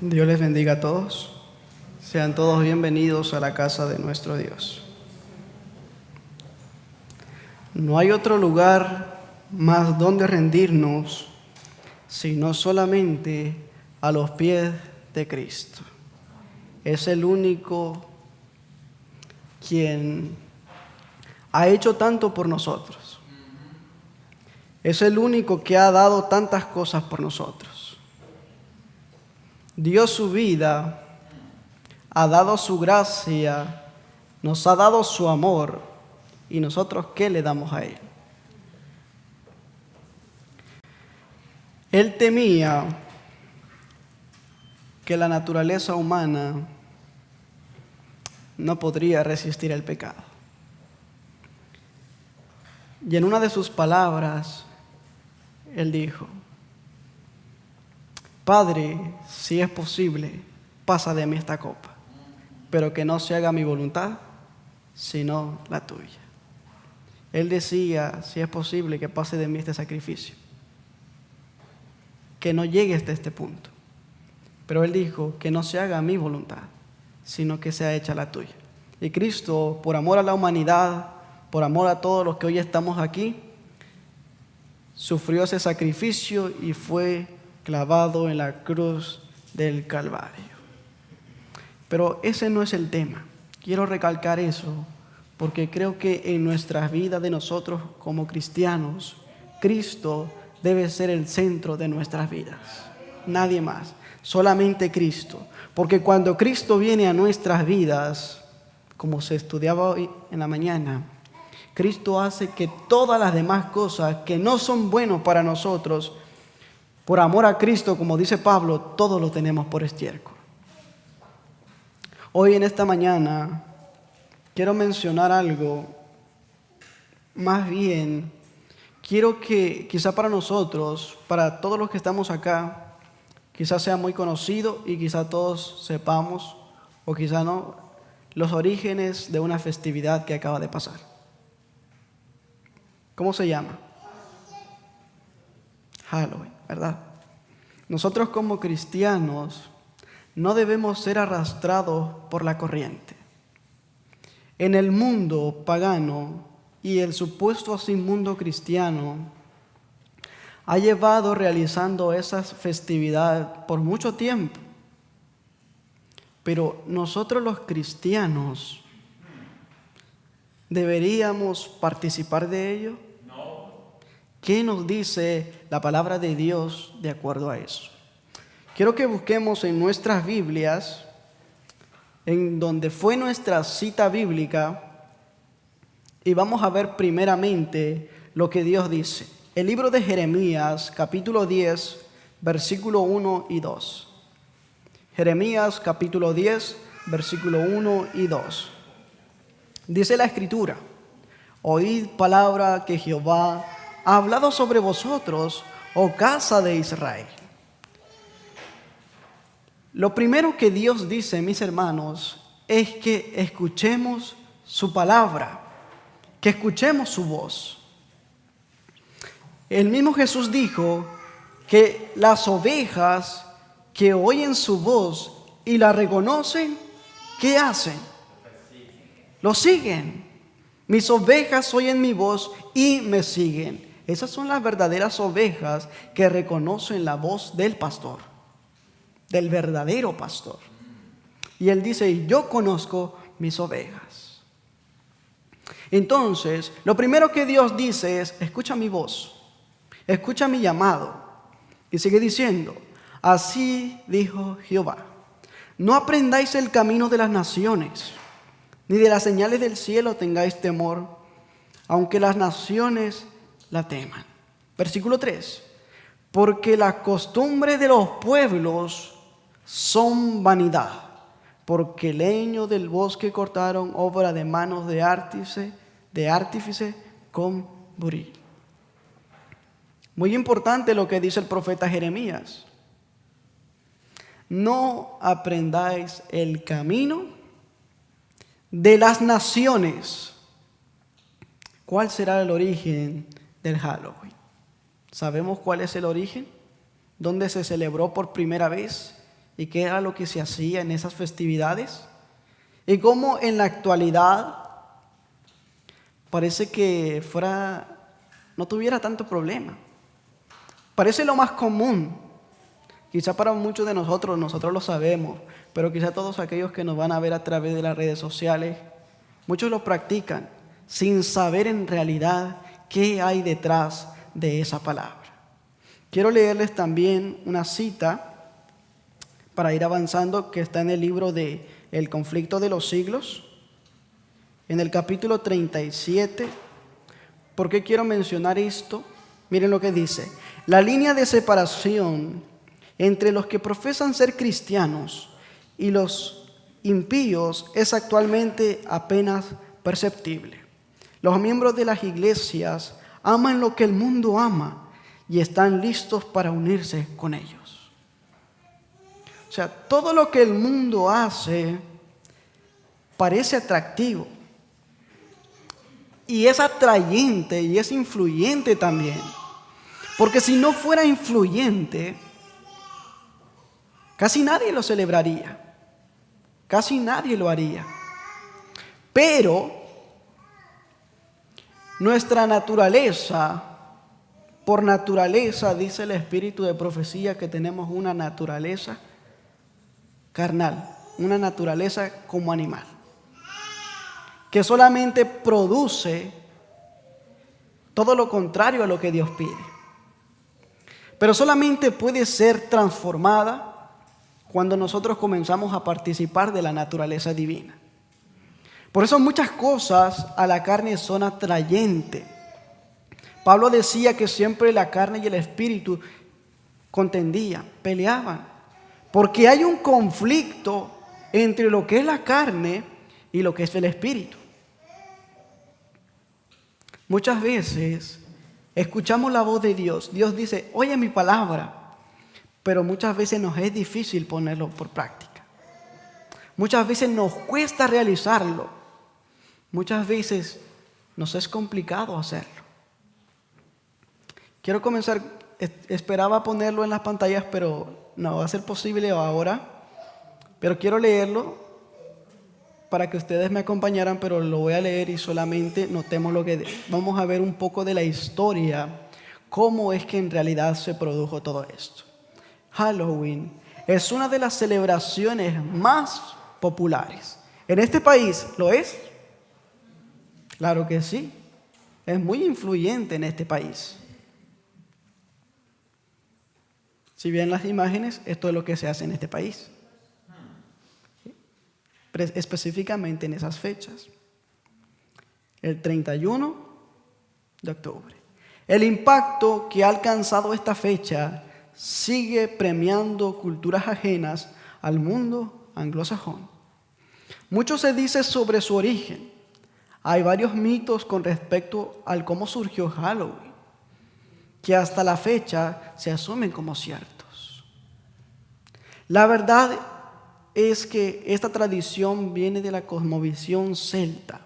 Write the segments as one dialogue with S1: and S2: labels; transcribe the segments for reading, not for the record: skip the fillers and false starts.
S1: Dios les bendiga a todos. Sean todos bienvenidos a la casa de nuestro Dios. No hay otro lugar más donde rendirnos sino solamente a los pies de Cristo. Es el único quien ha hecho tanto por nosotros. Es el único que ha dado tantas cosas por nosotros. Dio su vida, ha dado su gracia, nos ha dado su amor, y nosotros, ¿qué le damos a Él? Él temía que la naturaleza humana no podría resistir el pecado. Y en una de sus palabras, Él dijo: Padre, si es posible, pasa de mí esta copa, pero que no se haga mi voluntad, sino la tuya. Él decía, si es posible, que pase de mí este sacrificio, que no llegue hasta este punto. Pero Él dijo, que no se haga mi voluntad, sino que sea hecha la tuya. Y Cristo, por amor a la humanidad, por amor a todos los que hoy estamos aquí, sufrió ese sacrificio y fue clavado en la cruz del Calvario. Pero ese no es el tema. Quiero recalcar eso porque creo que en nuestras vidas de nosotros como cristianos, Cristo debe ser el centro de nuestras vidas. Nadie más, solamente Cristo. Porque cuando Cristo viene a nuestras vidas, como se estudiaba hoy en la mañana, Cristo hace que todas las demás cosas que no son buenas para nosotros, por amor a Cristo, como dice Pablo, todo lo tenemos por estiércol. Hoy en esta mañana quiero mencionar algo, más bien quiero que quizá para nosotros, para todos los que estamos acá, quizá sea muy conocido y quizá todos sepamos, o quizá no, los orígenes de una festividad que acaba de pasar. ¿Cómo se llama? Halloween, ¿verdad? Nosotros como cristianos no debemos ser arrastrados por la corriente. En el mundo pagano y el supuesto así mundo cristiano ha llevado realizando esas festividades por mucho tiempo. Pero nosotros los cristianos ¿deberíamos participar de ello? No. ¿Qué nos dice la palabra de Dios de acuerdo a eso? Quiero que busquemos en nuestras Biblias, en donde fue nuestra cita bíblica, y vamos a ver primeramente lo que Dios dice. El libro de Jeremías, capítulo 10, versículo 1 y 2. Jeremías, capítulo 10, versículo 1 y 2. Dice la Escritura: Oíd palabra que Jehová ha hablado sobre vosotros, oh casa de Israel. Lo primero que Dios dice, mis hermanos, es que escuchemos su palabra, que escuchemos su voz. El mismo Jesús dijo que las ovejas que oyen su voz y la reconocen, ¿qué hacen? Lo siguen. Mis ovejas oyen mi voz y me siguen. Esas son las verdaderas ovejas que reconocen la voz del pastor, del verdadero pastor. Y Él dice, yo conozco mis ovejas. Entonces, lo primero que Dios dice es, escucha mi voz, escucha mi llamado. Y sigue diciendo, así dijo Jehová, no aprendáis el camino de las naciones, ni de las señales del cielo tengáis temor, aunque las naciones la teman. Versículo 3. Porque las costumbres de los pueblos son vanidad, porque leño del bosque cortaron, obra de manos de artífice con buril. Muy importante lo que dice el profeta Jeremías. No aprendáis el camino de las naciones. ¿Cuál será el origen del Halloween? ¿Sabemos cuál es el origen? ¿Dónde se celebró por primera vez? y qué era lo que se hacía en esas festividades, y cómo en la actualidad parece que no tuviera tanto problema. Parece lo más común. Quizá para muchos de nosotros lo sabemos, pero quizá todos aquellos que nos van a ver a través de las redes sociales, muchos lo practican sin saber en realidad qué hay detrás de esa palabra. Quiero leerles también una cita para ir avanzando que está en el libro de El conflicto de los siglos, en el capítulo 37. ¿Por qué quiero mencionar esto? Miren lo que dice. La línea de separación entre los que profesan ser cristianos y los impíos es actualmente apenas perceptible. Los miembros de las iglesias aman lo que el mundo ama y están listos para unirse con ellos. O sea, todo lo que el mundo hace parece atractivo y es atrayente y es influyente también. Porque si no fuera influyente, casi nadie lo celebraría, casi nadie lo haría. Pero nuestra naturaleza, por naturaleza, dice el espíritu de profecía que tenemos una naturaleza carnal, una naturaleza como animal, que solamente produce todo lo contrario a lo que Dios pide. Pero solamente puede ser transformada cuando nosotros comenzamos a participar de la naturaleza divina. Por eso muchas cosas a la carne son atrayentes. Pablo decía que siempre la carne y el espíritu contendían, peleaban, porque hay un conflicto entre lo que es la carne y lo que es el espíritu. Muchas veces escuchamos la voz de Dios. Dios dice, oye mi palabra, pero muchas veces nos es difícil ponerlo por práctica. Muchas veces nos cuesta realizarlo. Muchas veces nos es complicado hacerlo. Quiero comenzar, esperaba ponerlo en las pantallas, pero no va a ser posible ahora. Pero quiero leerlo para que ustedes me acompañaran, pero lo voy a leer y solamente notemos lo que vamos a ver un poco de la historia, cómo es que en realidad se produjo todo esto. Halloween es una de las celebraciones más populares. ¿En este país lo es? Claro que sí. Es muy influyente en este país. Si ven las imágenes, esto es lo que se hace en este país. Específicamente en esas fechas. El 31 de octubre. El impacto que ha alcanzado esta fecha sigue premiando culturas ajenas al mundo anglosajón. Mucho se dice sobre su origen. Hay varios mitos con respecto al cómo surgió Halloween, que hasta la fecha se asumen como ciertos. La verdad es que esta tradición viene de la cosmovisión celta,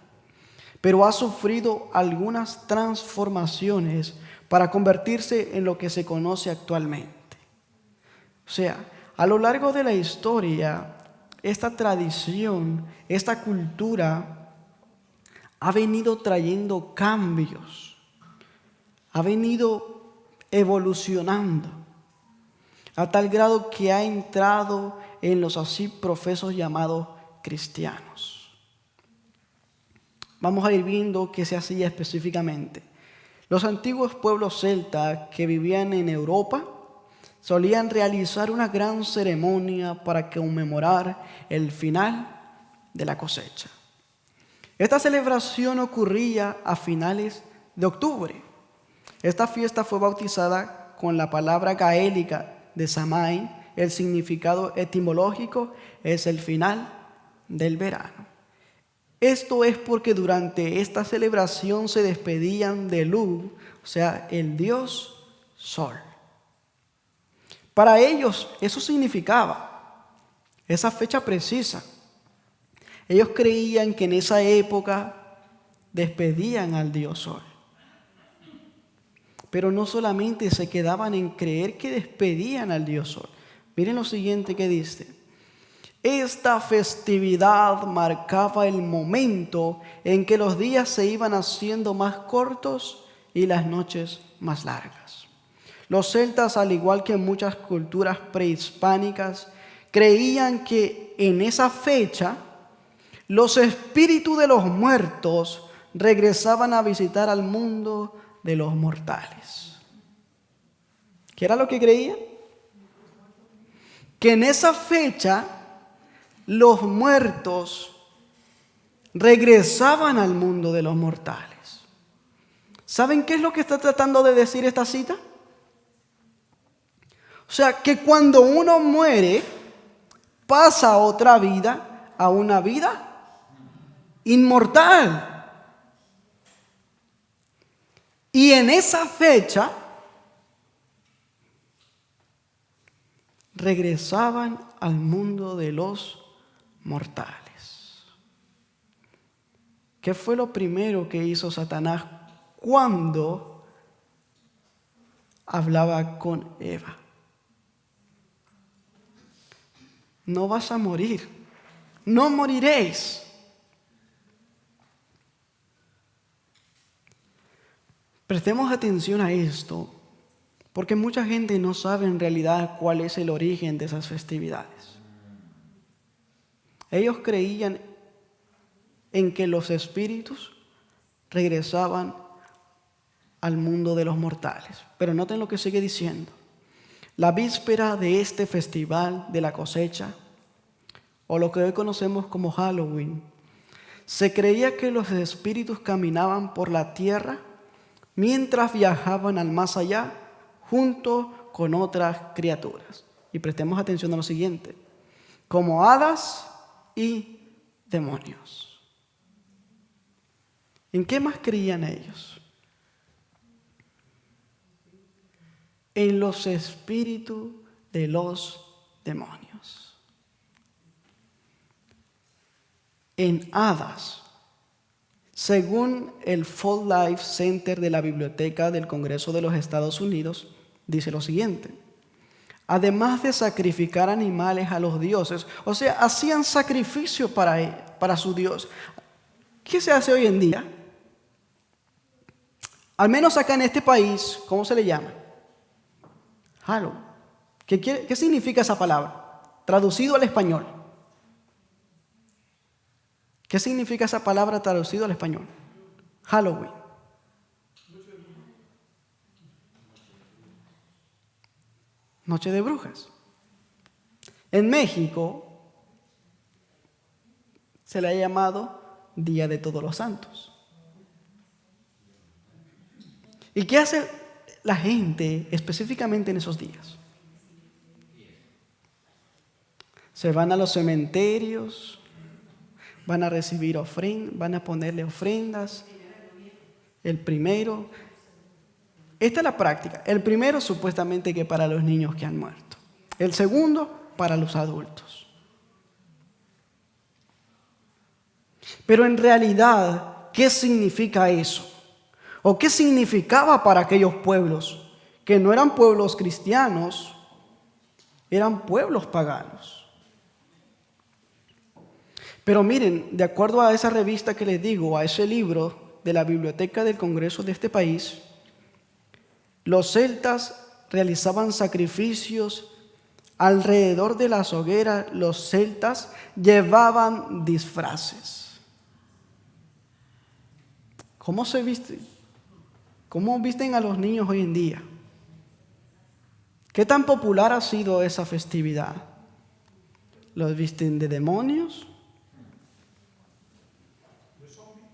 S1: pero ha sufrido algunas transformaciones para convertirse en lo que se conoce actualmente. O sea, a lo largo de la historia, esta tradición, esta cultura ha venido trayendo cambios, ha venido evolucionando a tal grado que ha entrado en los así profesos llamados cristianos. Vamos a ir viendo qué se hacía específicamente. Los antiguos pueblos celtas que vivían en Europa solían realizar una gran ceremonia para conmemorar el final de la cosecha. Esta celebración ocurría a finales de octubre. Esta fiesta fue bautizada con la palabra gaélica de Samain. El significado etimológico es el final del verano. Esto es porque durante esta celebración se despedían de Lu, o sea, el dios Sol. Para ellos eso significaba esa fecha precisa. Ellos creían que en esa época despedían al dios Sol. Pero no solamente se quedaban en creer que despedían al dios Sol. Miren lo siguiente que dice. Esta festividad marcaba el momento en que los días se iban haciendo más cortos y las noches más largas. Los celtas, al igual que muchas culturas prehispánicas, creían que en esa fecha los espíritus de los muertos regresaban a visitar al mundo de los mortales. ¿Qué era lo que creían? Que en esa fecha los muertos regresaban al mundo de los mortales. ¿Saben qué es lo que está tratando de decir esta cita? O sea, que cuando uno muere, pasa a otra vida, a una vida inmortal. Y en esa fecha regresaban al mundo de los mortales. ¿Qué fue lo primero que hizo Satanás cuando hablaba con Eva? No vas a morir, no moriréis. Prestemos atención a esto, porque mucha gente no sabe en realidad cuál es el origen de esas festividades. Ellos creían en que los espíritus regresaban al mundo de los mortales. Pero noten lo que sigue diciendo. La víspera de este festival de la cosecha, o lo que hoy conocemos como Halloween, se creía que los espíritus caminaban por la tierra mientras viajaban al más allá junto con otras criaturas. Y prestemos atención a lo siguiente. Como hadas y demonios. ¿En qué más creían ellos? En los espíritus de los demonios. En hadas. Según el Fall Life Center de la Biblioteca del Congreso de los Estados Unidos, dice lo siguiente. Además de sacrificar animales a los dioses, o sea, hacían sacrificio para su Dios. ¿Qué se hace hoy en día? Al menos acá en este país, ¿cómo se le llama? Halloween. ¿Qué significa esa palabra? Traducido al español. ¿Qué significa esa palabra traducido al español? Halloween. Noche de brujas. En México se le ha llamado Día de Todos los Santos. ¿Y qué hace la gente específicamente en esos días? Se van a los cementerios, van a recibir ofrendas, van a ponerle ofrendas. El primero, esta es la práctica. El primero supuestamente que para los niños que han muerto. El segundo para los adultos. Pero en realidad, ¿qué significa eso? ¿O qué significaba para aquellos pueblos? Que no eran pueblos cristianos, eran pueblos paganos. Pero miren, de acuerdo a esa revista que les digo, a ese libro de la Biblioteca del Congreso de este país, los celtas realizaban sacrificios alrededor de las hogueras. Los celtas llevaban disfraces. ¿Cómo se viste? ¿Cómo visten a los niños hoy en día? ¿Qué tan popular ha sido esa festividad? ¿Los visten de demonios?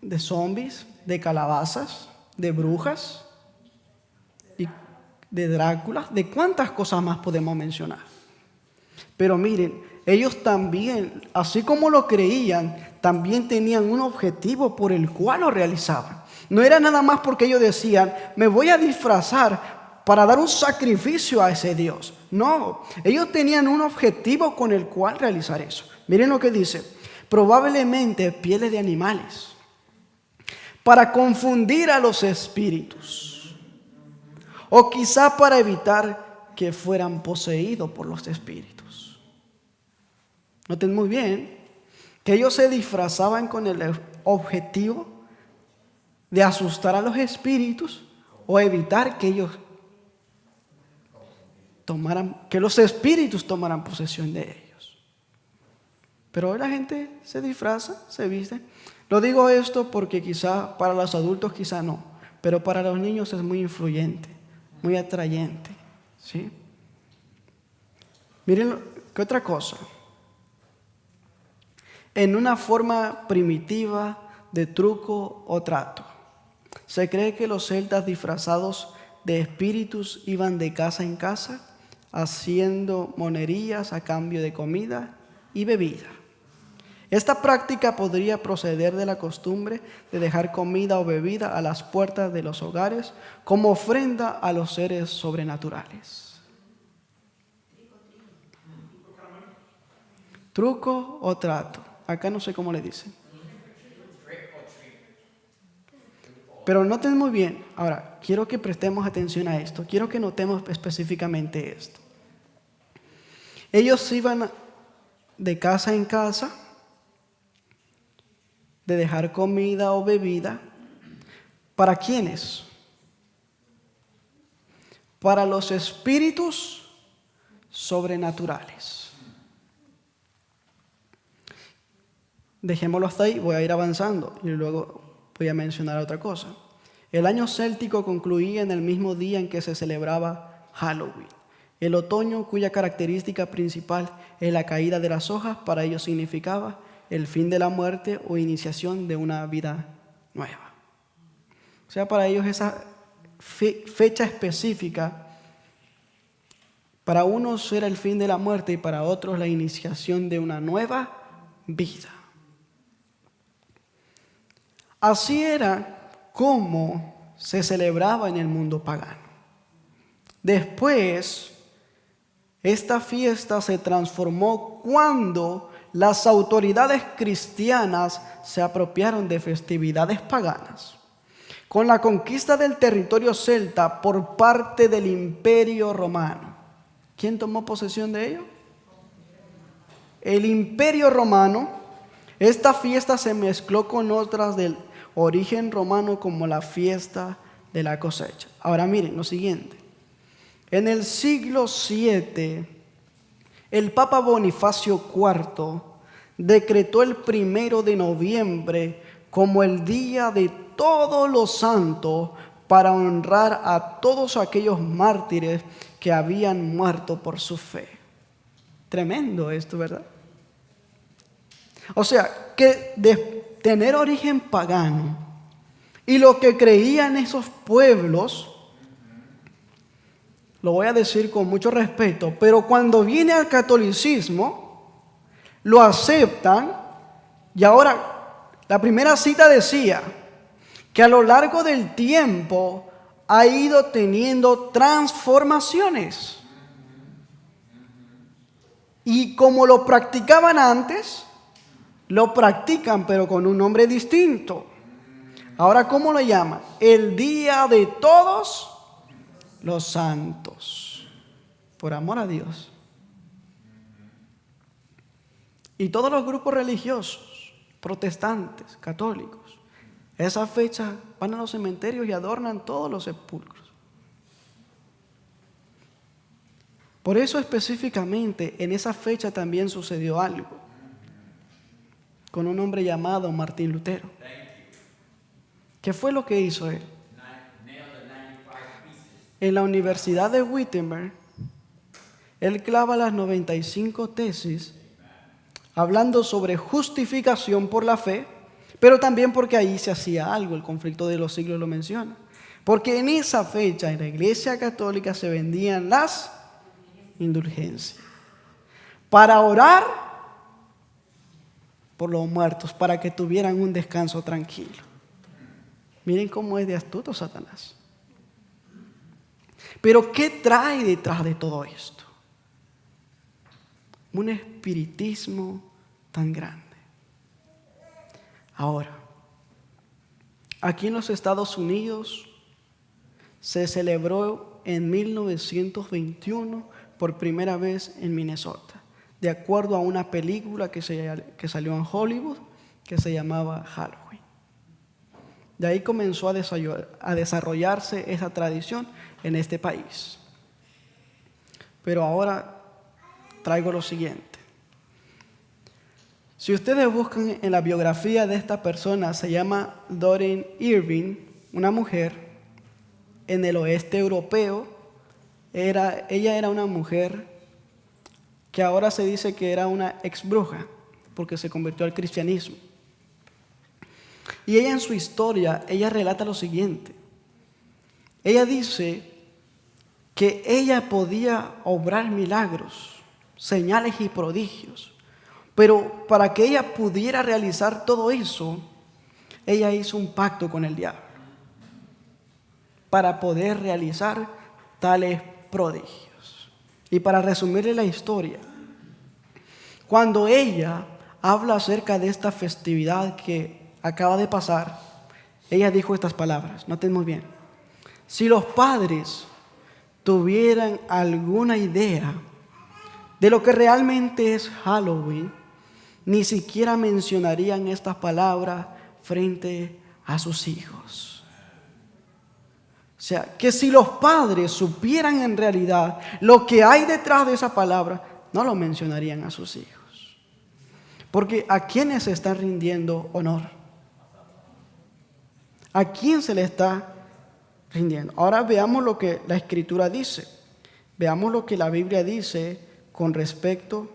S1: ¿De zombies? ¿De calabazas? ¿De brujas? ¿Y de Drácula? ¿De cuántas cosas más podemos mencionar? Pero miren, ellos también, así como lo creían, también tenían un objetivo por el cual lo realizaban. No era nada más porque ellos decían, me voy a disfrazar para dar un sacrificio a ese Dios. No, ellos tenían un objetivo con el cual realizar eso. Miren lo que dice, probablemente pieles de animales, para confundir a los espíritus, o quizá para evitar que fueran poseídos por los espíritus. Noten muy bien que ellos se disfrazaban con el objetivo de asustar a los espíritus o evitar que que los espíritus tomaran posesión de ellos. Pero hoy la gente se disfraza, se viste. Lo digo esto porque quizá para los adultos quizá no, pero para los niños es muy influyente, muy atrayente, ¿sí? Miren, ¿qué otra cosa? En una forma primitiva de truco o trato, se cree que los celtas disfrazados de espíritus iban de casa en casa haciendo monerías a cambio de comida y bebida. Esta práctica podría proceder de la costumbre de dejar comida o bebida a las puertas de los hogares como ofrenda a los seres sobrenaturales. Truco o trato. Acá no sé cómo le dicen. Pero noten muy bien. Ahora, quiero que prestemos atención a esto. Quiero que notemos específicamente esto. Ellos iban de casa en casa, de dejar comida o bebida. ¿Para quiénes? Para los espíritus sobrenaturales. Dejémoslo hasta ahí, voy a ir avanzando y luego voy a mencionar otra cosa. El año céltico concluía en el mismo día en que se celebraba Halloween. El otoño, cuya característica principal es la caída de las hojas, para ellos significaba el fin de la muerte o iniciación de una vida nueva. O sea, para ellos esa fecha específica, para unos era el fin de la muerte y para otros la iniciación de una nueva vida. Así era como se celebraba en el mundo pagano. Después, esta fiesta se transformó cuando las autoridades cristianas se apropiaron de festividades paganas. Con la conquista del territorio celta por parte del Imperio Romano. ¿Quién tomó posesión de ello? El Imperio Romano. Esta fiesta se mezcló con otras del origen romano como la fiesta de la cosecha. Ahora miren lo siguiente. En el siglo VII, el Papa Bonifacio IV decretó el 1 de noviembre como el Día de Todos los Santos para honrar a todos aquellos mártires que habían muerto por su fe. Tremendo esto, ¿verdad? O sea, que de tener origen pagano y lo que creían esos pueblos, lo voy a decir con mucho respeto, pero cuando viene al catolicismo, lo aceptan. Y ahora, la primera cita decía que a lo largo del tiempo ha ido teniendo transformaciones. Y como lo practicaban antes, lo practican pero con un nombre distinto. Ahora, ¿cómo lo llaman? El Día de Todos los Santos. Por amor a Dios. Y todos los grupos religiosos, protestantes, católicos, esa fecha van a los cementerios y adornan todos los sepulcros. Por eso específicamente en esa fecha también sucedió algo con un hombre llamado Martín Lutero. ¿Qué fue lo que hizo él? En la Universidad de Wittenberg, él clava las 95 tesis hablando sobre justificación por la fe, pero también porque ahí se hacía algo, el conflicto de los siglos lo menciona. Porque en esa fecha en la Iglesia Católica se vendían las indulgencias para orar por los muertos, para que tuvieran un descanso tranquilo. Miren cómo es de astuto Satanás. Pero ¿qué trae detrás de todo esto? Un espiritismo tan grande. Ahora, aquí en los Estados Unidos se celebró en 1921 por primera vez en Minnesota, de acuerdo a una película que salió en Hollywood que se llamaba Halloween. De ahí comenzó a desarrollarse esa tradición en este país. Pero ahora traigo lo siguiente. Si ustedes buscan en la biografía de esta persona, se llama Doreen Irving, una mujer en el oeste europeo. Ella era una mujer que ahora se dice que era una ex bruja, porque se convirtió al cristianismo. Y ella en su historia, ella relata lo siguiente. Ella dice que ella podía obrar milagros, señales y prodigios, pero para que ella pudiera realizar todo eso, ella hizo un pacto con el diablo para poder realizar tales prodigios. Y para resumirle la historia, cuando ella habla acerca de esta festividad que acaba de pasar, ella dijo estas palabras, noten muy bien. Si los padres tuvieran alguna idea de lo que realmente es Halloween, ni siquiera mencionarían estas palabras frente a sus hijos. O sea, que si los padres supieran en realidad lo que hay detrás de esa palabra, no lo mencionarían a sus hijos. Porque ¿a quiénes se está rindiendo honor? ¿A quién se le está rindiendo? Ahora veamos lo que la Escritura dice. Veamos lo que la Biblia dice con respecto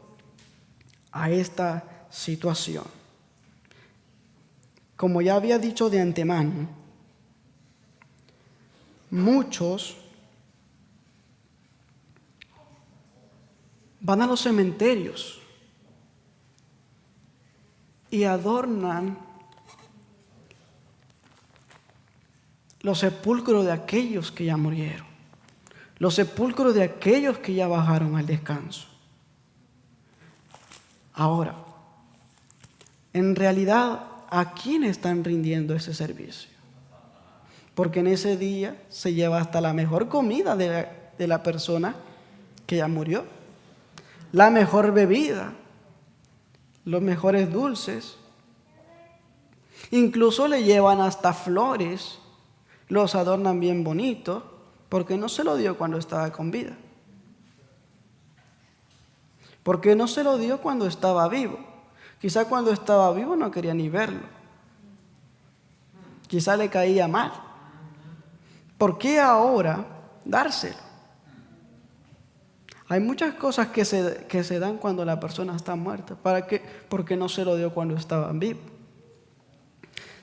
S1: a esta situación. Como ya había dicho de antemano, muchos van a los cementerios y adornan los sepulcros de aquellos que ya murieron, los sepulcros de aquellos que ya bajaron al descanso. Ahora, en realidad, ¿a quién están rindiendo ese servicio? Porque en ese día se lleva hasta la mejor comida de la persona que ya murió, la mejor bebida, los mejores dulces, incluso le llevan hasta flores, los adornan bien bonitos, porque no se lo dio cuando estaba con vida. Porque no se lo dio cuando estaba vivo. Quizá cuando estaba vivo no quería ni verlo. Quizá le caía mal. ¿Por qué ahora dárselo? Hay muchas cosas que se dan cuando la persona está muerta. ¿Para qué? Porque no se lo dio cuando estaba vivo.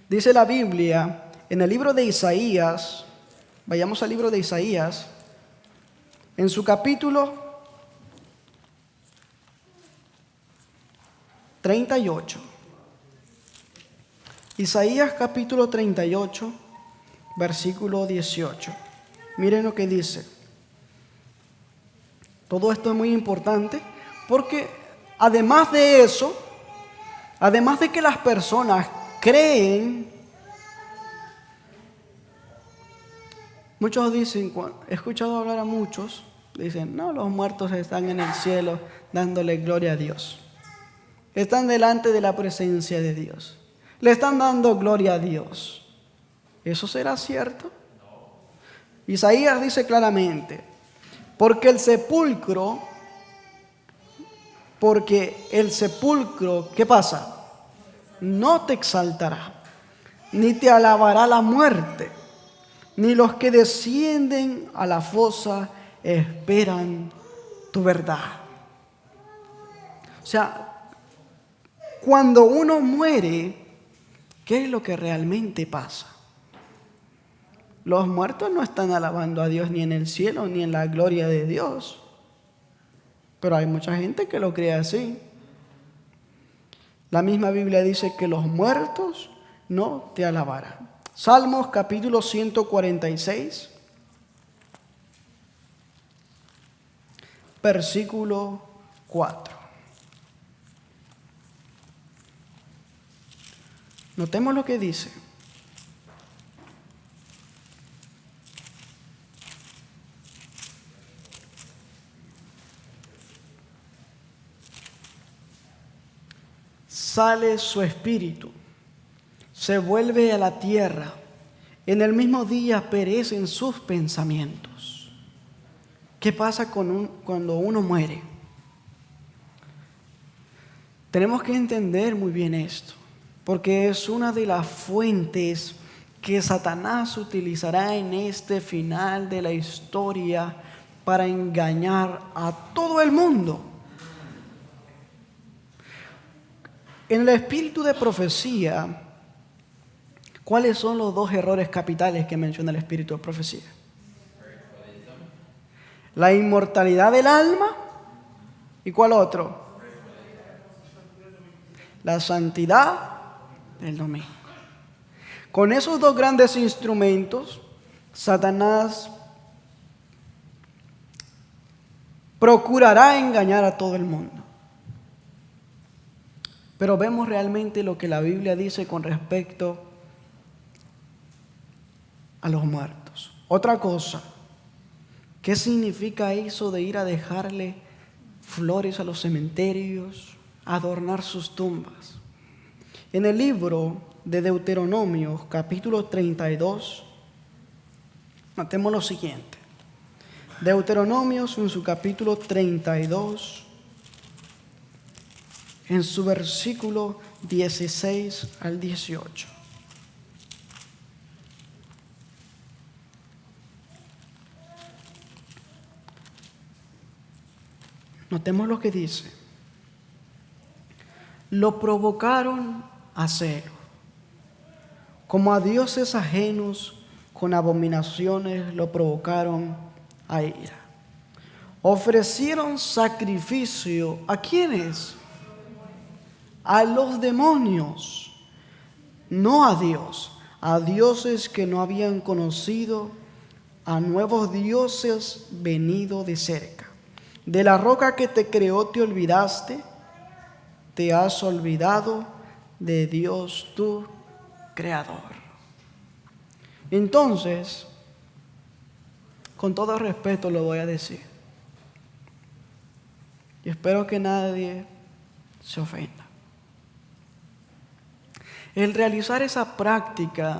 S1: Dice la Biblia en el libro de Isaías, vayamos al libro de Isaías, en su capítulo 38. Isaías capítulo 38, versículo 18. Miren lo que dice. Todo esto es muy importante porque además de eso, además de que las personas creen, muchos dicen, he escuchado hablar a muchos, dicen, no, los muertos están en el cielo dándole gloria a Dios. Están delante de la presencia de Dios. Le están dando gloria a Dios. ¿Eso será cierto? Isaías dice claramente, porque el sepulcro, ¿qué pasa? No te exaltará, ni te alabará la muerte, ni los que descienden a la fosa esperan tu verdad. O sea, cuando uno muere, ¿qué es lo que realmente pasa? Los muertos no están alabando a Dios ni en el cielo ni en la gloria de Dios. Pero hay mucha gente que lo cree así. La misma Biblia dice que los muertos no te alabarán. Salmos capítulo 146, versículo 4. Notemos lo que dice. sale su espíritu, se vuelve a la tierra. En el mismo día perecen sus pensamientos. ¿Qué pasa cuando uno muere? Tenemos que entender muy bien esto, porque es una de las fuentes que Satanás utilizará en este final de la historia para engañar a todo el mundo. En el espíritu de profecía, ¿cuáles son los dos errores capitales que menciona el espíritu de profecía? La inmortalidad del alma. ¿Y cuál otro? La santidad del domingo. Con esos dos grandes instrumentos, Satanás procurará engañar a todo el mundo. Pero vemos realmente lo que la Biblia dice con respecto a los muertos. Otra cosa, ¿qué significa eso de ir a dejarle flores a los cementerios, adornar sus tumbas? En el libro de Deuteronomio, capítulo 32, notemos lo siguiente. Deuteronomio en su capítulo 32, en su versículo 16 al 18. Notemos lo que dice. Lo provocaron a celo, como a dioses ajenos, con abominaciones lo provocaron a ira. Ofrecieron sacrificio, ¿a quiénes? A los demonios, no a Dios, a dioses que no habían conocido, a nuevos dioses venidos de cerca. De la roca que te creó te olvidaste, te has olvidado de Dios tu creador. Entonces, con todo respeto lo voy a decir, y espero que nadie se ofenda. El realizar esa práctica,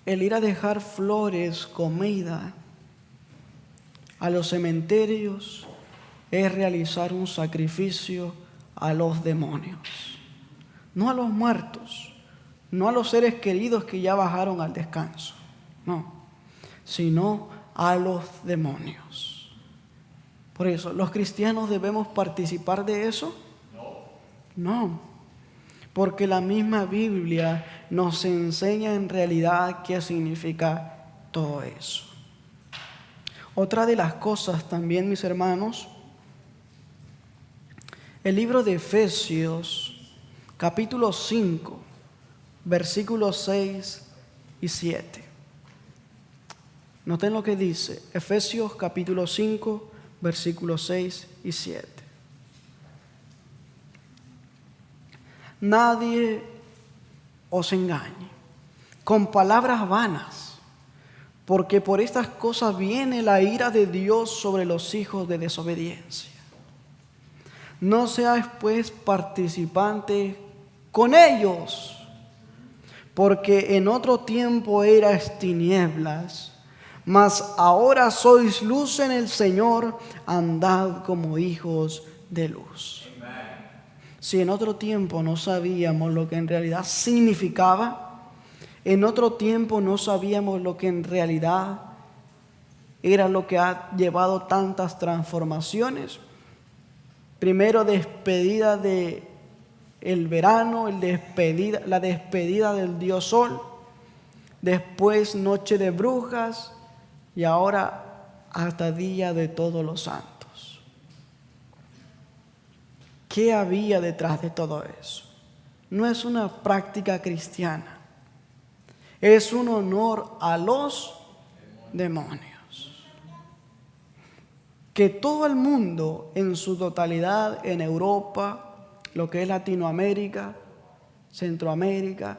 S1: el ir a dejar flores, comida a los cementerios, es realizar un sacrificio a los demonios, no a los muertos, no a los seres queridos que ya bajaron al descanso, no, sino a los demonios. Por eso, ¿los cristianos debemos participar de eso? No. Porque la misma Biblia nos enseña en realidad qué significa todo eso. Otra de las cosas también, mis hermanos, el libro de Efesios, capítulo 5, versículos 6 y 7. Noten lo que dice, Efesios capítulo 5, versículos 6 y 7. Nadie os engañe con palabras vanas, porque por estas cosas viene la ira de Dios sobre los hijos de desobediencia. No seáis pues participantes con ellos, porque en otro tiempo erais tinieblas, mas ahora sois luz en el Señor, andad como hijos de luz. Si en otro tiempo no sabíamos lo que en realidad significaba, en otro tiempo no sabíamos lo que en realidad era lo que ha llevado tantas transformaciones. Primero despedida de el verano, la despedida del dios sol, después noche de brujas y ahora hasta día de todos los santos. ¿Qué había detrás de todo eso? No es una práctica cristiana, es un honor a los demonios. Que todo el mundo en su totalidad, en Europa, lo que es Latinoamérica, Centroamérica,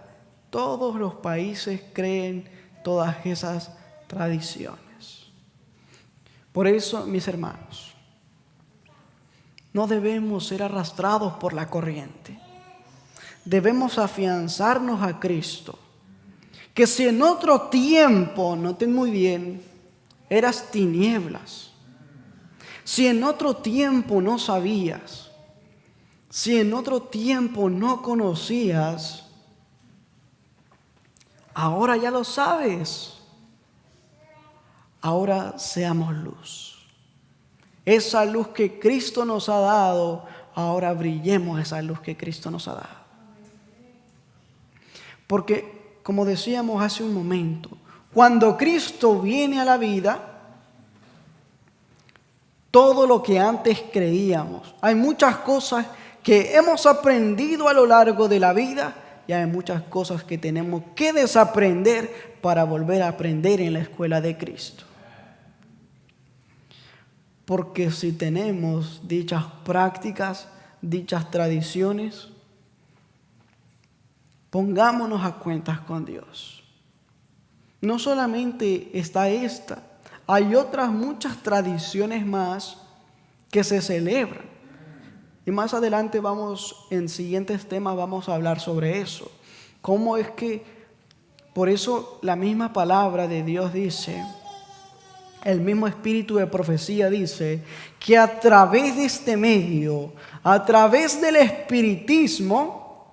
S1: todos los países creen todas esas tradiciones. Por eso, mis hermanos, no debemos ser arrastrados por la corriente. debemos afianzarnos a Cristo. Que si en otro tiempo, noten muy bien, eras tinieblas, si en otro tiempo no sabías, si en otro tiempo no conocías, ahora ya lo sabes. Ahora seamos luz. Esa luz que Cristo nos ha dado, ahora brillemos esa luz que Cristo nos ha dado. Porque, como decíamos hace un momento, cuando Cristo viene a la vida, todo lo que antes creíamos, hay muchas cosas que hemos aprendido a lo largo de la vida y hay muchas cosas que tenemos que desaprender para volver a aprender en la escuela de Cristo. Porque si tenemos dichas prácticas, dichas tradiciones, pongámonos a cuentas con Dios. No solamente está esta, hay otras muchas tradiciones más que se celebran. Y más adelante en siguientes temas vamos a hablar sobre eso. Cómo es que, por eso la misma palabra de Dios dice, el mismo espíritu de profecía dice, que a través de este medio, a través del espiritismo,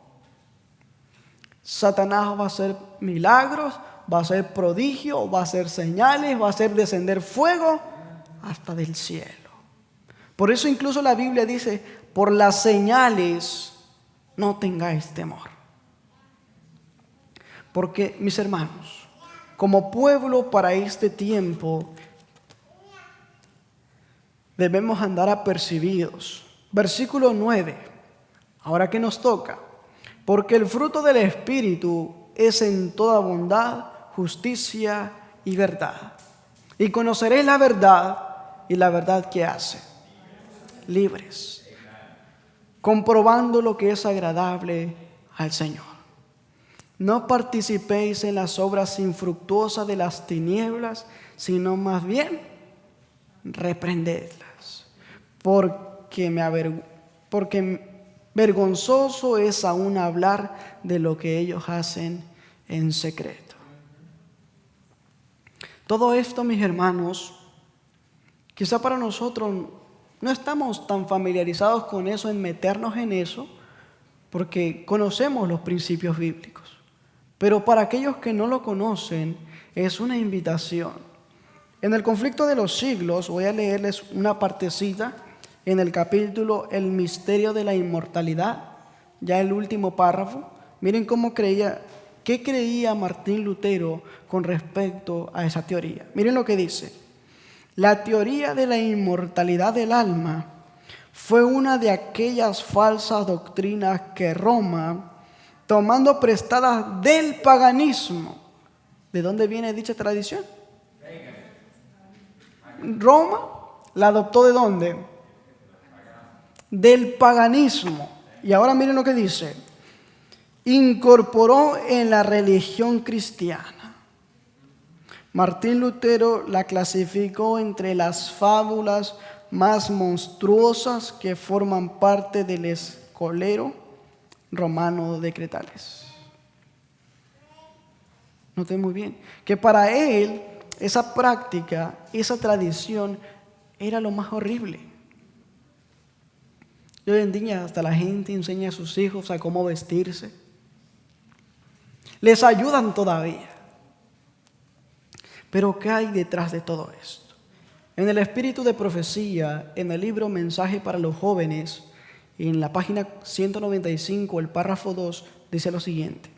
S1: Satanás va a hacer milagros, va a hacer prodigios, va a hacer señales, va a hacer descender fuego hasta del cielo. Por eso incluso la Biblia dice, por las señales no tengáis temor. Porque, mis hermanos, como pueblo para este tiempo, debemos andar apercibidos. Versículo 9, ahora que nos toca, porque el fruto del Espíritu es en toda bondad, justicia y verdad. Y conoceréis la verdad, y la verdad ¿qué hace? Libres, comprobando lo que es agradable al Señor. No participéis en las obras infructuosas de las tinieblas, sino más bien reprendedlas, porque vergonzoso es aún hablar de lo que ellos hacen en secreto. Todo esto, mis hermanos, quizá para nosotros no estamos tan familiarizados con eso, en meternos en eso, porque conocemos los principios bíblicos. Pero para aquellos que no lo conocen, es una invitación. En el conflicto de los siglos, voy a leerles una partecita en el capítulo El misterio de la inmortalidad, ya el último párrafo. Miren qué creía Martín Lutero con respecto a esa teoría. Miren lo que dice. La teoría de la inmortalidad del alma fue una de aquellas falsas doctrinas que Roma, tomando prestadas del paganismo. ¿De dónde viene dicha tradición? Roma la adoptó ¿de dónde? Del paganismo. Y ahora miren lo que dice. Incorporó en la religión cristiana. Martín Lutero la clasificó entre las fábulas más monstruosas que forman parte del escolero romano de Cretales. Noten muy bien que para él esa práctica, esa tradición era lo más horrible. Y hoy en día hasta la gente enseña a sus hijos a cómo vestirse. Les ayudan todavía. Pero ¿qué hay detrás de todo esto? En el espíritu de profecía, en el libro Mensaje para los Jóvenes, en la página 195, el párrafo 2, dice lo siguiente.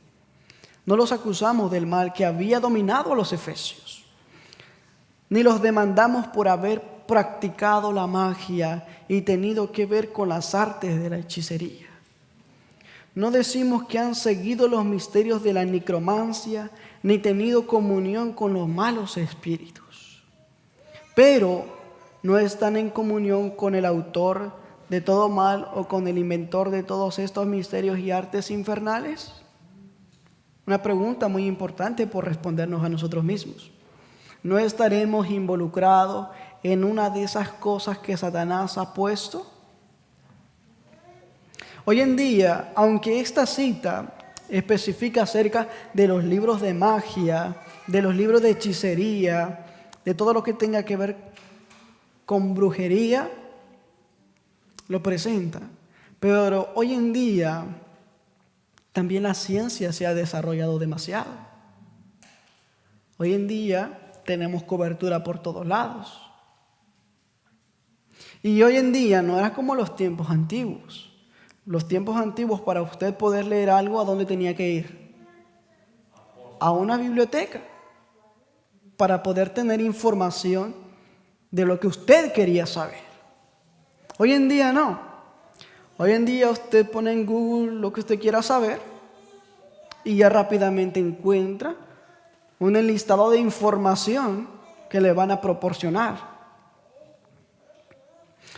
S1: No los acusamos del mal que había dominado a los efesios, ni los demandamos por haber practicado la magia y tenido que ver con las artes de la hechicería. No decimos que han seguido los misterios de la necromancia, ni tenido comunión con los malos espíritus. Pero no están en comunión con el autor de todo mal o con el inventor de todos estos misterios y artes infernales. Una pregunta muy importante por respondernos a nosotros mismos. ¿No estaremos involucrados en una de esas cosas que Satanás ha puesto? Hoy en día, aunque esta cita especifica acerca de los libros de magia, de los libros de hechicería, de todo lo que tenga que ver con brujería, lo presenta. Pero hoy en día también la ciencia se ha desarrollado demasiado. Hoy en día tenemos cobertura por todos lados. Y hoy en día no era como los tiempos antiguos. Los tiempos antiguos, para usted poder leer algo, ¿a dónde tenía que ir? A una biblioteca, para poder tener información de lo que usted quería saber. Hoy en día no. Hoy en día usted pone en Google lo que usted quiera saber y ya rápidamente encuentra un enlistado de información que le van a proporcionar.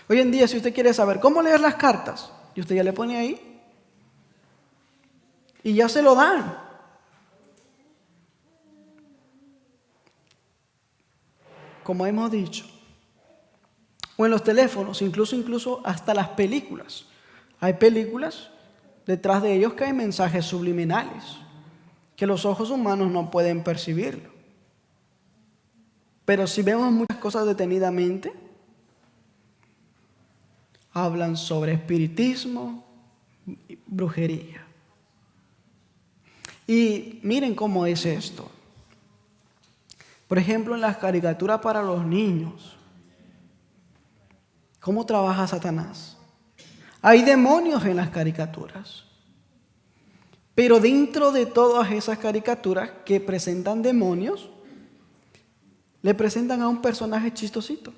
S1: Hoy en día, si usted quiere saber cómo leer las cartas, y usted ya le pone ahí y ya se lo dan. Como hemos dicho, o en los teléfonos, incluso hasta las películas. Hay películas, detrás de ellos que hay mensajes subliminales, que los ojos humanos no pueden percibirlo. Pero si vemos muchas cosas detenidamente, hablan sobre espiritismo y brujería. Y miren cómo es esto. Por ejemplo, en las caricaturas para los niños, ¿cómo trabaja Satanás? Hay demonios en las caricaturas. Pero dentro de todas esas caricaturas que presentan demonios, le presentan a un personaje chistosito.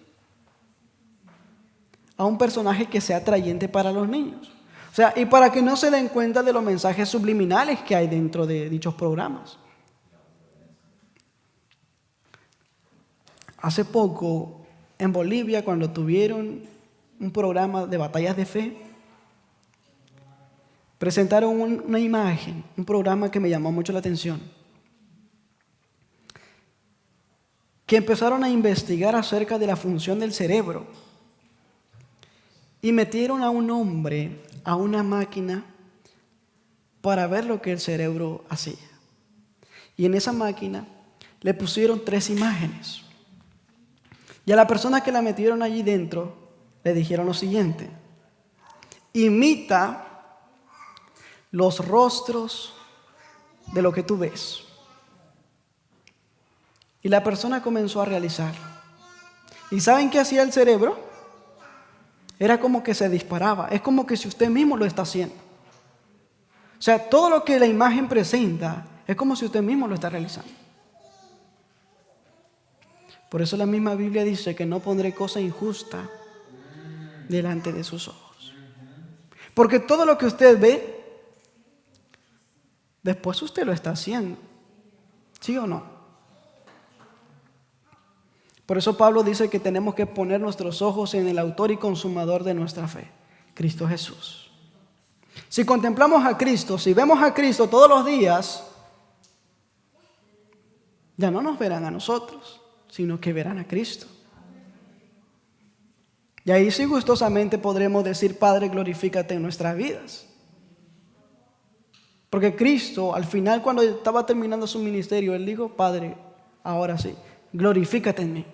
S1: A un personaje que sea atrayente para los niños. O sea, y para que no se den cuenta de los mensajes subliminales que hay dentro de dichos programas. Hace poco, en Bolivia, cuando tuvieron un programa de batallas de fe, presentaron una imagen, un programa que me llamó mucho la atención, que empezaron a investigar acerca de la función del cerebro y metieron a un hombre a una máquina para ver lo que el cerebro hacía. Y en esa máquina le pusieron 3 imágenes. Y a la persona que la metieron allí dentro le dijeron lo siguiente: imita los rostros de lo que tú ves. Y la persona comenzó a realizar. ¿Y saben qué hacía el cerebro? Era como que se disparaba. Es como que si usted mismo lo está haciendo. O sea, todo lo que la imagen presenta es como si usted mismo lo está realizando. Por eso la misma Biblia dice que no pondré cosa injusta delante de sus ojos. Porque todo lo que usted ve, después usted lo está haciendo. ¿Sí o no? Por eso Pablo dice que tenemos que poner nuestros ojos en el autor y consumador de nuestra fe, Cristo Jesús. Si contemplamos a Cristo, si vemos a Cristo todos los días, ya no nos verán a nosotros, sino que verán a Cristo. Y ahí sí gustosamente podremos decir: Padre, glorifícate en nuestras vidas. Porque Cristo, al final, cuando estaba terminando su ministerio, Él dijo: Padre, ahora sí, glorifícate en mí.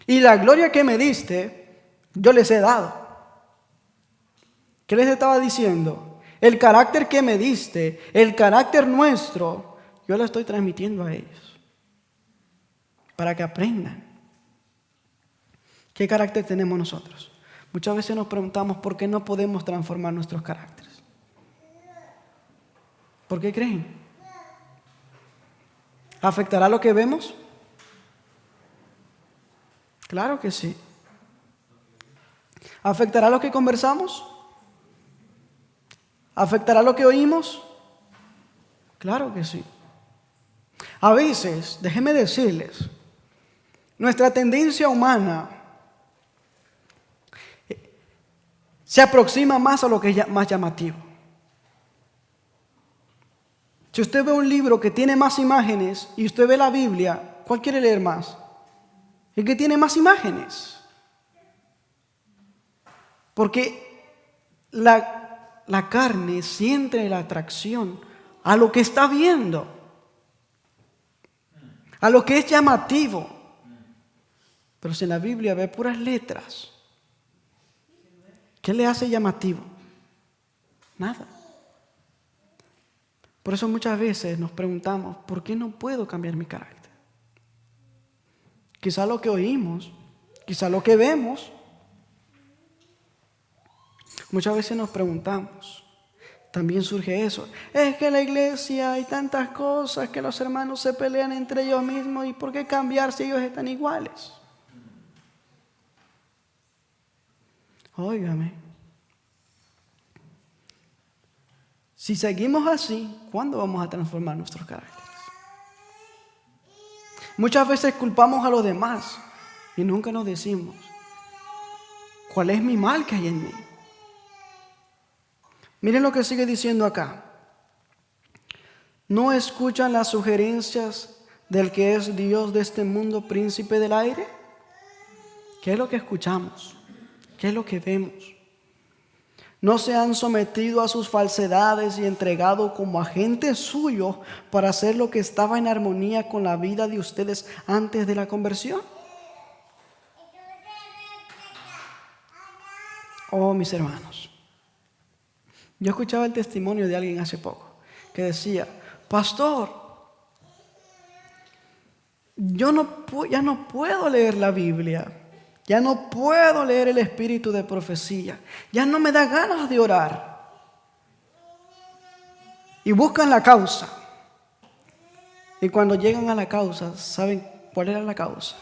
S1: Y la gloria que me diste, yo les he dado. ¿Qué les estaba diciendo? El carácter que me diste, el carácter nuestro, yo lo estoy transmitiendo a ellos. Para que aprendan. ¿Qué carácter tenemos nosotros? Muchas veces nos preguntamos por qué no podemos transformar nuestros caracteres. ¿Por qué creen? ¿Afectará lo que vemos? Claro que sí. ¿Afectará lo que conversamos? ¿Afectará lo que oímos? Claro que sí. A veces, déjenme decirles, nuestra tendencia humana se aproxima más a lo que es más llamativo. Si usted ve un libro que tiene más imágenes y usted ve la Biblia, ¿cuál quiere leer más? El que tiene más imágenes. Porque la carne siente la atracción a lo que está viendo, a lo que es llamativo. Pero si en la Biblia ve puras letras, ¿qué le hace llamativo? Nada. Por eso muchas veces nos preguntamos, ¿por qué no puedo cambiar mi carácter? Quizá lo que oímos, quizá lo que vemos. Muchas veces nos preguntamos, también surge eso. Es que en la iglesia hay tantas cosas, que los hermanos se pelean entre ellos mismos, ¿y por qué cambiar si ellos están iguales? Óigame, si seguimos así, ¿cuándo vamos a transformar nuestros caracteres? Muchas veces culpamos a los demás y nunca nos decimos, ¿cuál es mi mal que hay en mí? Miren lo que sigue diciendo acá. ¿No escuchan las sugerencias del que es Dios de este mundo, príncipe del aire? ¿Qué es lo que escuchamos? ¿Qué es lo que vemos? ¿No se han sometido a sus falsedades y entregado como agentes suyos para hacer lo que estaba en armonía con la vida de ustedes antes de la conversión? Oh, mis hermanos, yo escuchaba el testimonio de alguien hace poco que decía, pastor, ya no puedo leer la Biblia. Ya no puedo leer el espíritu de profecía. Ya no me da ganas de orar. Y buscan la causa. Y cuando llegan a la causa, ¿saben cuál era la causa?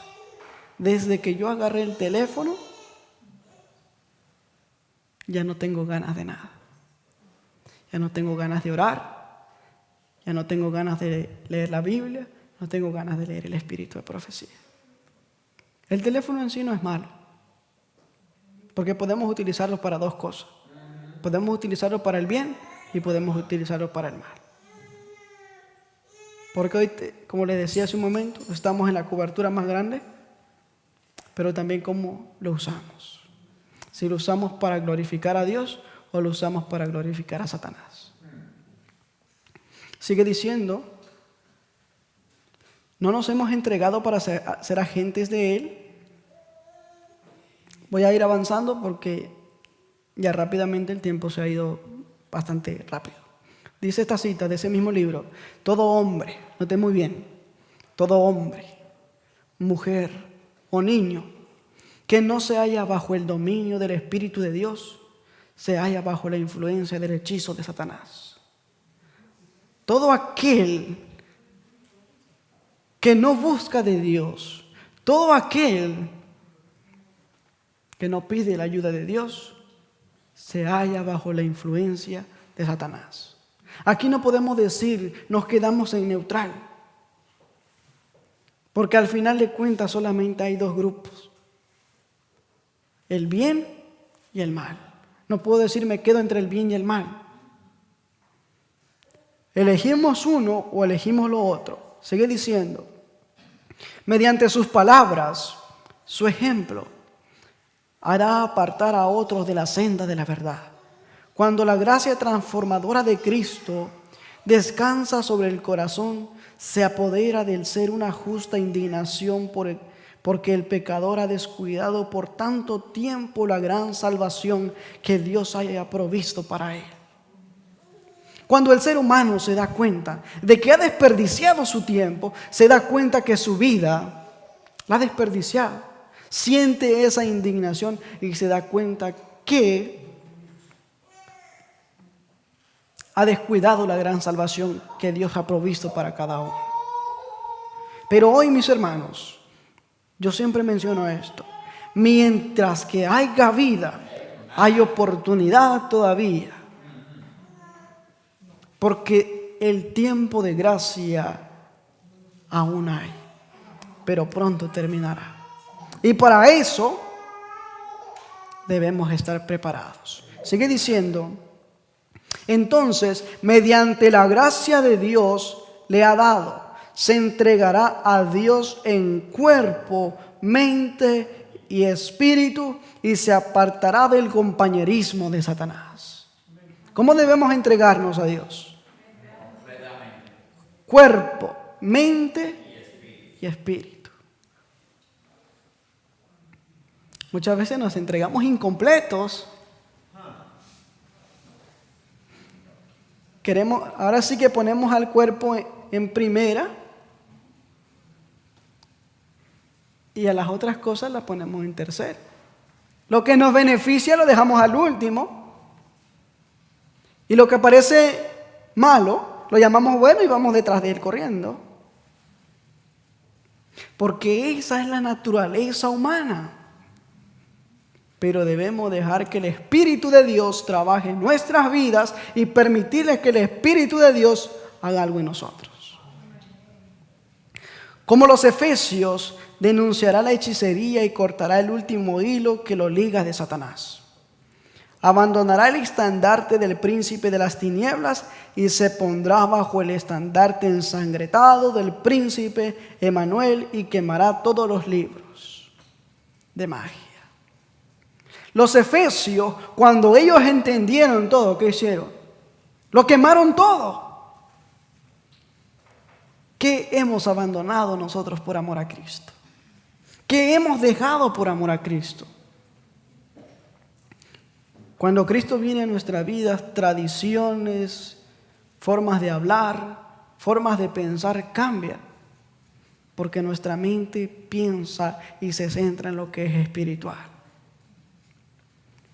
S1: Desde que yo agarré el teléfono, ya no tengo ganas de nada. Ya no tengo ganas de orar. Ya no tengo ganas de leer la Biblia. No tengo ganas de leer el espíritu de profecía. El teléfono en sí no es malo, porque podemos utilizarlo para dos cosas. Podemos utilizarlo para el bien y podemos utilizarlo para el mal. Porque hoy, como les decía hace un momento, estamos en la cobertura más grande, pero también cómo lo usamos. Si lo usamos para glorificar a Dios o lo usamos para glorificar a Satanás. Sigue diciendo, ¿no nos hemos entregado para ser agentes de Él? Voy a ir avanzando porque ya rápidamente el tiempo se ha ido bastante rápido. Dice esta cita de ese mismo libro, todo hombre, note muy bien, todo hombre, mujer o niño que no se halla bajo el dominio del Espíritu de Dios, se halla bajo la influencia del hechizo de Satanás. Todo aquel que no busca de Dios, todo aquel que no pide la ayuda de Dios, se halla bajo la influencia de Satanás. Aquí no podemos decir, nos quedamos en neutral, porque al final de cuentas solamente hay dos grupos, el bien y el mal. No puedo decir me quedo entre el bien y el mal. Elegimos uno o elegimos lo otro. Sigue diciendo, mediante sus palabras, su ejemplo, hará apartar a otros de la senda de la verdad. Cuando la gracia transformadora de Cristo descansa sobre el corazón, se apodera del ser una justa indignación porque el pecador ha descuidado por tanto tiempo la gran salvación que Dios haya provisto para él. Cuando el ser humano se da cuenta de que ha desperdiciado su tiempo, se da cuenta que su vida la ha desperdiciado. Siente esa indignación y se da cuenta que ha descuidado la gran salvación que Dios ha provisto para cada uno. Pero hoy, mis hermanos, yo siempre menciono esto. Mientras que haya vida, hay oportunidad todavía. Porque el tiempo de gracia aún hay, pero pronto terminará. Y para eso debemos estar preparados. Sigue diciendo, entonces, mediante la gracia de Dios le ha dado, se entregará a Dios en cuerpo, mente y espíritu y se apartará del compañerismo de Satanás. ¿Cómo debemos entregarnos a Dios? Cuerpo, mente y espíritu. Muchas veces nos entregamos incompletos. Ahora sí que ponemos al cuerpo en primera y a las otras cosas las ponemos en tercera. Lo que nos beneficia lo dejamos al último y lo que parece malo lo llamamos bueno y vamos detrás de él corriendo. Porque esa es la naturaleza humana. Pero debemos dejar que el Espíritu de Dios trabaje en nuestras vidas y permitirle que el Espíritu de Dios haga algo en nosotros. Como los efesios, denunciará la hechicería y cortará el último hilo que lo liga de Satanás. Abandonará el estandarte del príncipe de las tinieblas y se pondrá bajo el estandarte ensangretado del príncipe Emanuel y quemará todos los libros de magia. Los efesios, cuando ellos entendieron todo, ¿qué hicieron? Lo quemaron todo. ¿Qué hemos abandonado nosotros por amor a Cristo? ¿Qué hemos dejado por amor a Cristo? Cuando Cristo viene a nuestras vidas, tradiciones, formas de hablar, formas de pensar cambian. Porque nuestra mente piensa y se centra en lo que es espiritual.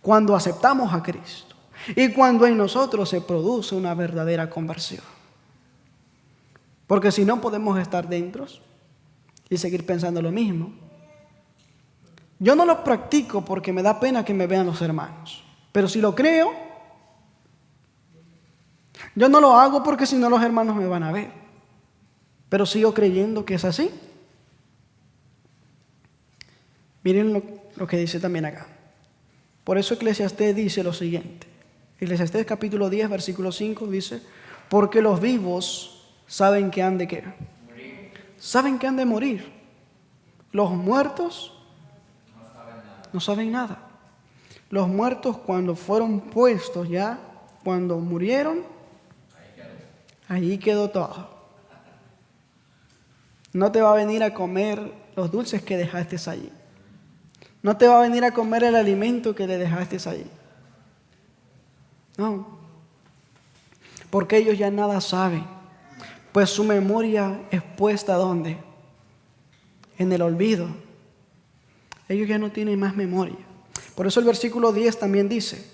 S1: Cuando aceptamos a Cristo y cuando en nosotros se produce una verdadera conversión. Porque si no podemos estar dentro y seguir pensando lo mismo. Yo no lo practico porque me da pena que me vean los hermanos. Pero si lo creo, yo no lo hago porque si no los hermanos me van a ver. Pero sigo creyendo que es así. Miren lo que dice también acá. Por eso Eclesiastés dice lo siguiente. Eclesiastés capítulo 10, versículo 5 dice, porque los vivos saben que han de ¿qué? Morir. Saben que han de morir. Los muertos no saben nada. Los muertos cuando fueron puestos ya, cuando murieron, ahí quedó todo. No te va a venir a comer los dulces que dejaste allí. No te va a venir a comer el alimento que le dejaste allí. No. Porque ellos ya nada saben. Pues su memoria es puesta ¿dónde? En el olvido. Ellos ya no tienen más memoria. Por eso el versículo 10 también dice,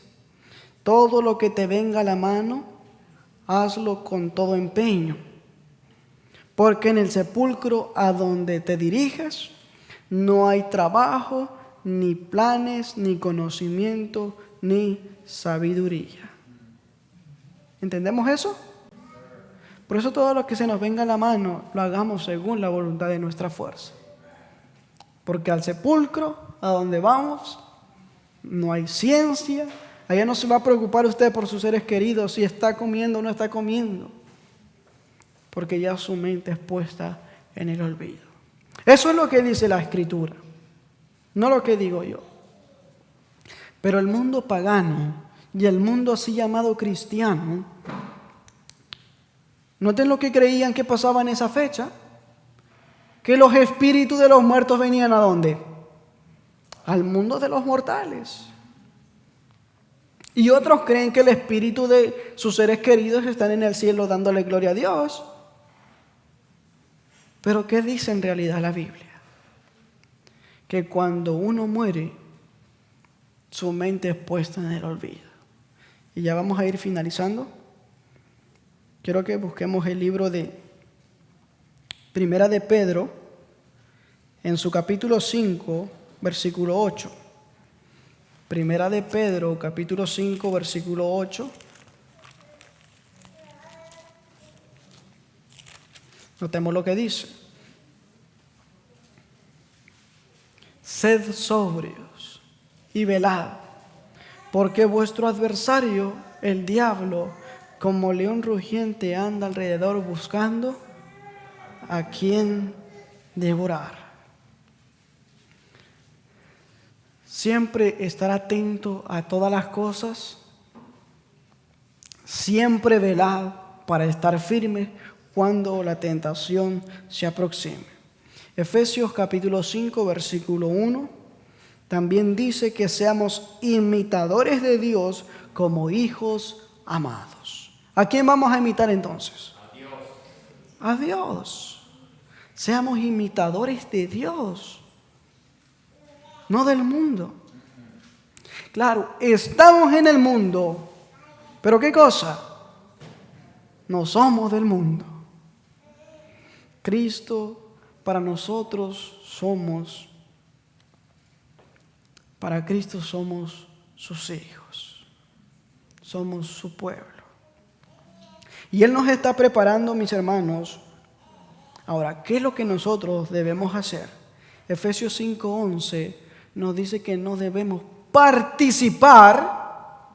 S1: todo lo que te venga a la mano, hazlo con todo empeño. Porque en el sepulcro a donde te dirijas, no hay trabajo, ni planes, ni conocimiento, ni sabiduría. ¿Entendemos eso? Por eso todo lo que se nos venga a la mano, lo hagamos según la voluntad de nuestra fuerza. Porque al sepulcro, a donde vamos, no hay ciencia. Allá no se va a preocupar usted por sus seres queridos, si está comiendo o no está comiendo. Porque ya su mente es puesta en el olvido. Eso es lo que dice la Escritura. No lo que digo yo. Pero el mundo pagano y el mundo así llamado cristiano, noten lo que creían que pasaba en esa fecha, que los espíritus de los muertos venían ¿a dónde? Al mundo de los mortales. Y otros creen que el espíritu de sus seres queridos están en el cielo dándole gloria a Dios. Pero ¿qué dice en realidad la Biblia? Que cuando uno muere, su mente es puesta en el olvido. Y ya vamos a ir finalizando. Quiero que busquemos el libro de Primera de Pedro, en su capítulo 5, versículo 8. Primera de Pedro, capítulo 5, versículo 8. Notemos lo que dice. Sed sobrios y velad, porque vuestro adversario, el diablo, como león rugiente anda alrededor buscando a quien devorar. siempre estar atento a todas las cosas, siempre velar para estar firme cuando la tentación se aproxime. Efesios capítulo 5, versículo 1, también dice que seamos imitadores de Dios como hijos amados. ¿A quién vamos a imitar entonces?
S2: A Dios.
S1: A Dios. Seamos imitadores de Dios, no del mundo. Claro, estamos en el mundo, pero ¿qué cosa? No somos del mundo. Cristo para nosotros para Cristo somos sus hijos, somos su pueblo. Y Él nos está preparando, mis hermanos. Ahora, ¿qué es lo que nosotros debemos hacer? Efesios 5:11 nos dice que no debemos participar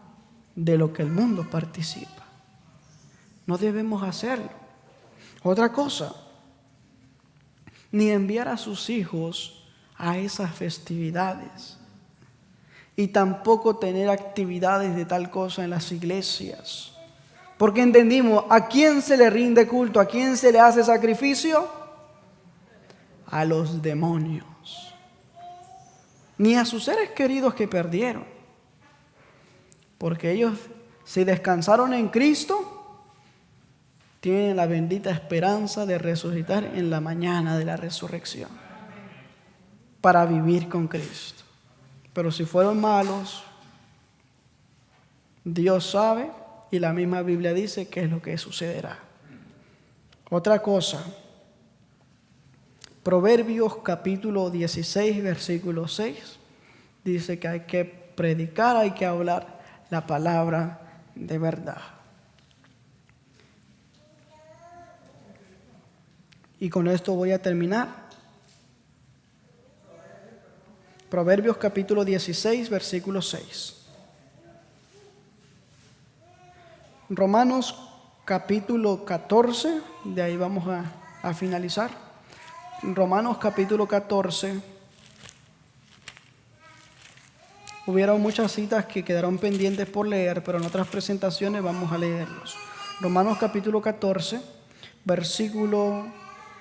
S1: de lo que el mundo participa. No debemos hacerlo. Otra cosa, ni enviar a sus hijos a esas festividades. Y tampoco tener actividades de tal cosa en las iglesias. Porque entendimos, ¿a quién se le rinde culto? ¿A quién se le hace sacrificio? A los demonios. Ni a sus seres queridos que perdieron. Porque ellos, si descansaron en Cristo, tienen la bendita esperanza de resucitar en la mañana de la resurrección. Para vivir con Cristo. Pero si fueron malos, Dios sabe y la misma Biblia dice qué es lo que sucederá. Otra cosa, Proverbios capítulo 16, versículo 6, dice que hay que predicar, hay que hablar la palabra de verdad. Y con esto voy a terminar. Proverbios capítulo 16, versículo 6. Romanos capítulo 14, de ahí vamos a finalizar. Romanos capítulo 14. Hubieron muchas citas que quedaron pendientes por leer, pero en otras presentaciones vamos a leerlos. Romanos capítulo 14, versículo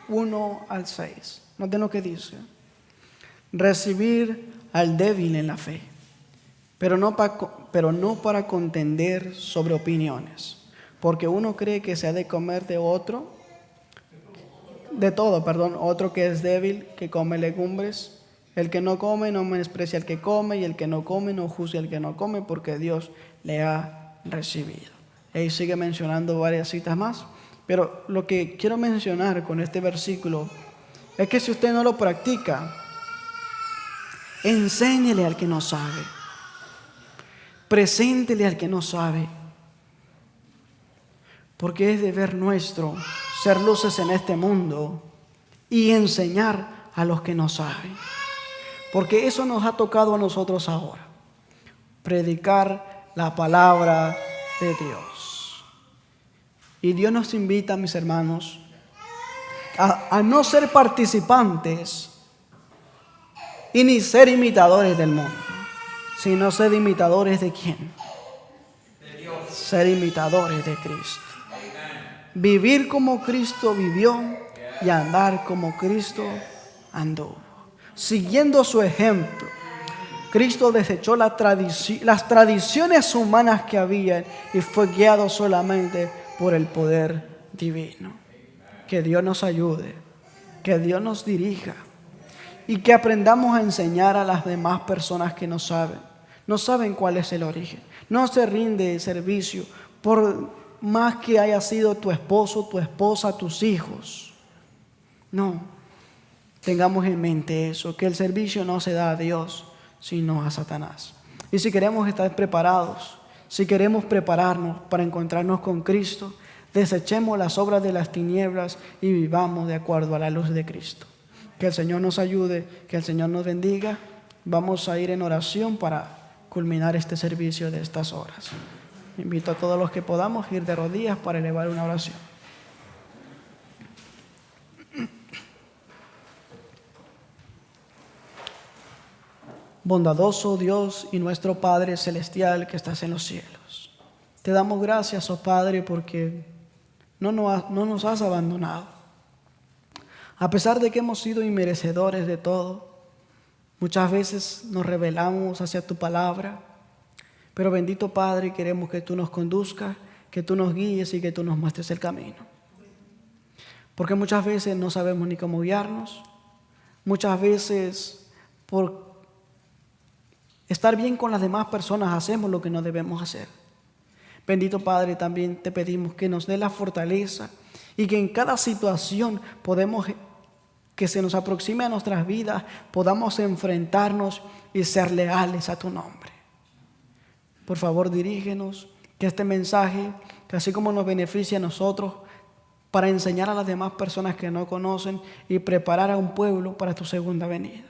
S1: 1 al 6. Noten lo que dice. Recibir al débil en la fe, pero no para contender sobre opiniones, porque uno cree que se ha de comer otro que es débil, que come legumbres. El que no come no menosprecia al que come, y el que no come no juzga al que no come, porque Dios le ha recibido. Ahí sigue mencionando varias citas más, pero lo que quiero mencionar con este versículo es que si usted no lo practica, enséñele al que no sabe. Preséntele al que no sabe. Porque es deber nuestro ser luces en este mundo y enseñar a los que no saben. Porque eso nos ha tocado a nosotros ahora. Predicar la palabra de Dios. Y Dios nos invita, mis hermanos, a no ser participantes y ni ser imitadores del mundo, sino ser imitadores de ¿quién?
S2: De Dios.
S1: Ser imitadores de Cristo. Vivir como Cristo vivió y andar como Cristo andó. Siguiendo su ejemplo, Cristo desechó las tradiciones humanas que había y fue guiado solamente por el poder divino. Que Dios nos ayude, que Dios nos dirija y que aprendamos a enseñar a las demás personas que no saben cuál es el origen. No se rinde servicio por más que haya sido tu esposo, tu esposa, tus hijos. No, tengamos en mente eso, que el servicio no se da a Dios, sino a Satanás. Y si queremos estar preparados, si queremos prepararnos para encontrarnos con Cristo, desechemos las obras de las tinieblas y vivamos de acuerdo a la luz de Cristo. Que el Señor nos ayude, que el Señor nos bendiga. Vamos a ir en oración para culminar este servicio de estas horas. Invito a todos los que podamos ir de rodillas para elevar una oración. bondadoso Dios y nuestro Padre celestial que estás en los cielos. Te damos gracias, oh Padre, porque no nos has abandonado. A pesar de que hemos sido inmerecedores de todo, muchas veces nos rebelamos hacia tu palabra, pero bendito Padre, queremos que tú nos conduzcas, que tú nos guíes y que tú nos muestres el camino. Porque muchas veces no sabemos ni cómo guiarnos, muchas veces por estar bien con las demás personas hacemos lo que no debemos hacer. Bendito Padre, también te pedimos que nos dé la fortaleza y que en cada situación que se nos aproxime a nuestras vidas, podamos enfrentarnos y ser leales a tu nombre. Por favor, dirígenos, que este mensaje, que así como nos beneficia a nosotros, para enseñar a las demás personas que no conocen y preparar a un pueblo para tu segunda venida.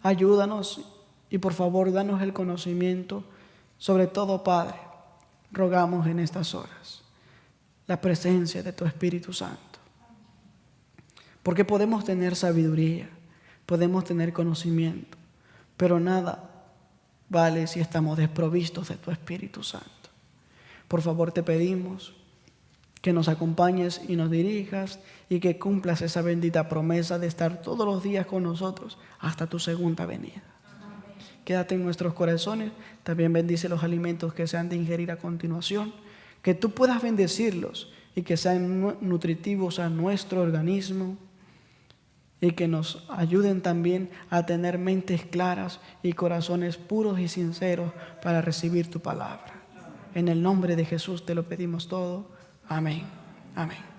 S1: Ayúdanos y por favor, danos el conocimiento. Sobre todo, Padre, rogamos en estas horas la presencia de tu Espíritu Santo. Porque podemos tener sabiduría, podemos tener conocimiento, pero nada vale si estamos desprovistos de tu Espíritu Santo. Por favor, te pedimos que nos acompañes y nos dirijas y que cumplas esa bendita promesa de estar todos los días con nosotros hasta tu segunda venida. Quédate en nuestros corazones, también bendice los alimentos que se han de ingerir a continuación, que tú puedas bendecirlos y que sean nutritivos a nuestro organismo y que nos ayuden también a tener mentes claras y corazones puros y sinceros para recibir tu palabra. En el nombre de Jesús te lo pedimos todo. Amén. Amén.